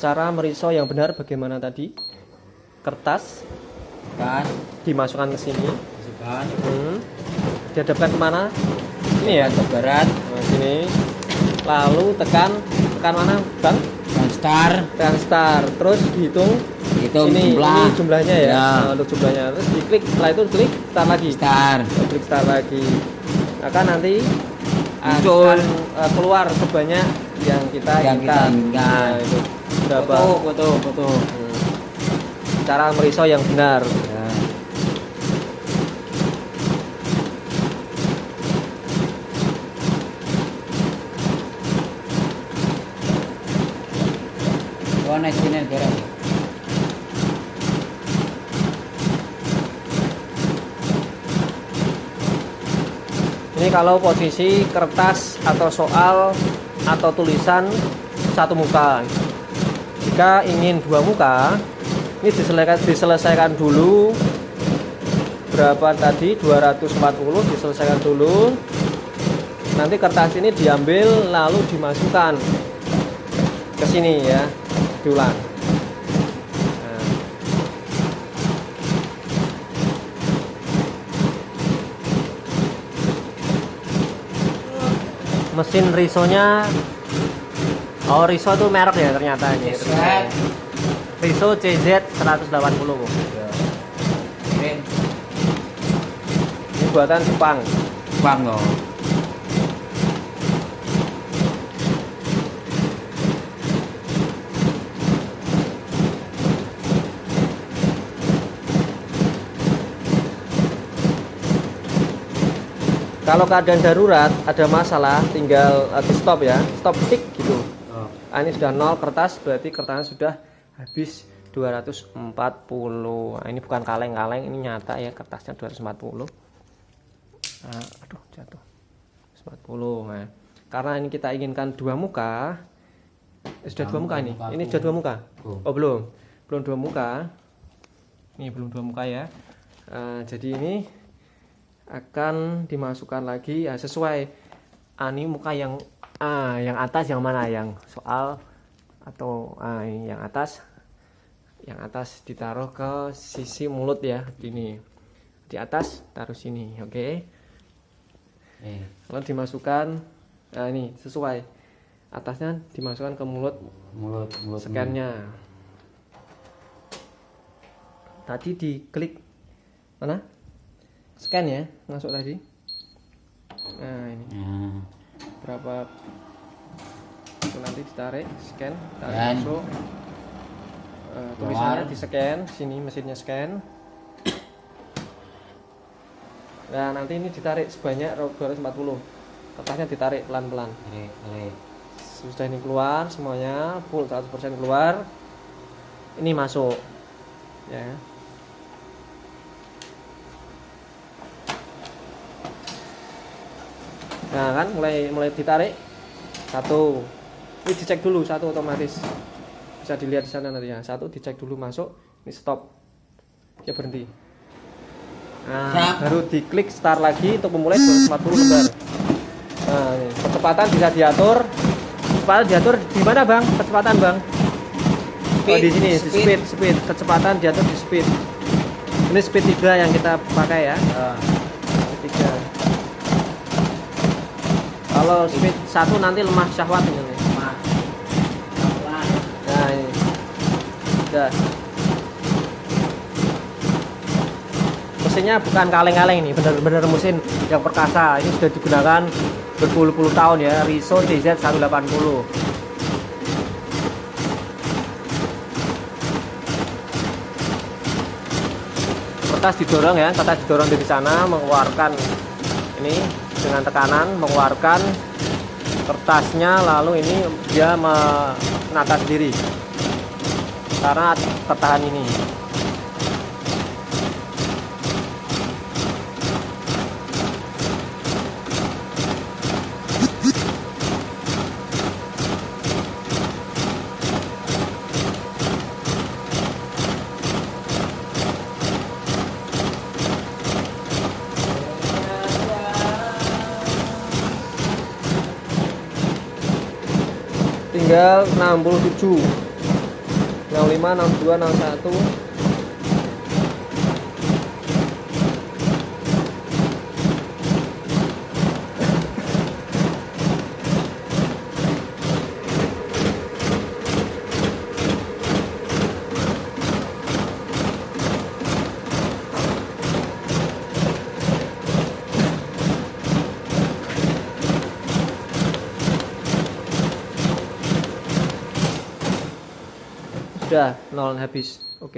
Cara meriso yang benar bagaimana tadi? Kertas Kan, dimasukkan ke sini. masukkan. Dihadapkan kemana? Ini ya, Ke barat. nah, sini. Lalu tekan mana, Bang? Dan start. Tekan start. Terus dihitung. Hitung Ini jumlah. jumlahnya ya. Ya. Nah, untuk jumlahnya. Terus diklik. Setelah itu klik start lagi. Start. Klik start lagi. Akan nanti Muncul. akan keluar sebanyak yang kita inginkan. Nah, itu berapa? Foto. Cara meriso yang benar. Ya. Warna sini berapa? Ini kalau posisi kertas atau soal atau tulisan satu muka. Jika ingin dua muka, ini diselesaikan dulu. Berapa tadi? 240 diselesaikan dulu. Nanti kertas ini diambil lalu dimasukkan ke sini ya. Diulang. Nah. Mesin risonya, oh riso itu merek ya ternyata ini. Riso CZ 180. Keren. Ini buatan Jepang. Bang loh. Kalau keadaan darurat ada masalah, tinggal di stop ya, stop stick gitu. Oh. Ini sudah 0 kertas, berarti kertasnya sudah habis 240. Nah, ini bukan kaleng-kaleng, ini nyata ya, kertasnya 240. Nah, aduh jatuh. 140. Nah, karena ini kita inginkan dua muka. Sudah dua muka ini. Ini sudah dua muka. Oh, belum. Belum dua muka. Ini belum dua muka ya. Jadi ini akan dimasukkan lagi ya sesuai ini muka yang atas yang mana, yang soal atau ini yang atas ditaruh ke sisi mulut ya, ini di atas taruh sini, oke. Lalu dimasukkan ini sesuai atasnya dimasukkan ke mulut scannya. Tadi diklik mana? Scan ya, masuk tadi. Nah ini berapa itu nanti ditarik, scan, tarik masuk. Tulisannya di scan, sini mesinnya scan. Nah nanti ini ditarik sebanyak 240. Kertasnya ditarik pelan-pelan. Sudah ini keluar semuanya, full 100% keluar. Ini masuk ya. Nah kan mulai ditarik satu, ini dicek dulu satu otomatis bisa dilihat di sana nanti ya, satu dicek dulu masuk, ini stop ya, berhenti. Nah baru diklik start lagi untuk memulai 240 lembar. Nah ini kecepatan bisa diatur. Kecepatan diatur di mana Bang? Kecepatan Bang? Oh di sini di speed kecepatan diatur di speed. Ini speed 3 yang kita pakai ya. Speed 3. Kalau speed 1 nanti lemah syahwat ini. Nah ini udah. Mesinnya bukan kaleng-kaleng ini, benar-benar mesin yang perkasa. Ini sudah digunakan berpuluh-puluh tahun ya, Riso CZ 180. Kertas didorong ya, kertas didorong dari sana mengeluarkan ini dengan tekanan, mengeluarkan kertasnya, lalu ini dia menata sendiri karena tertahan ini. Tinggal 67. 05, 62, 01. Sudah 0 habis.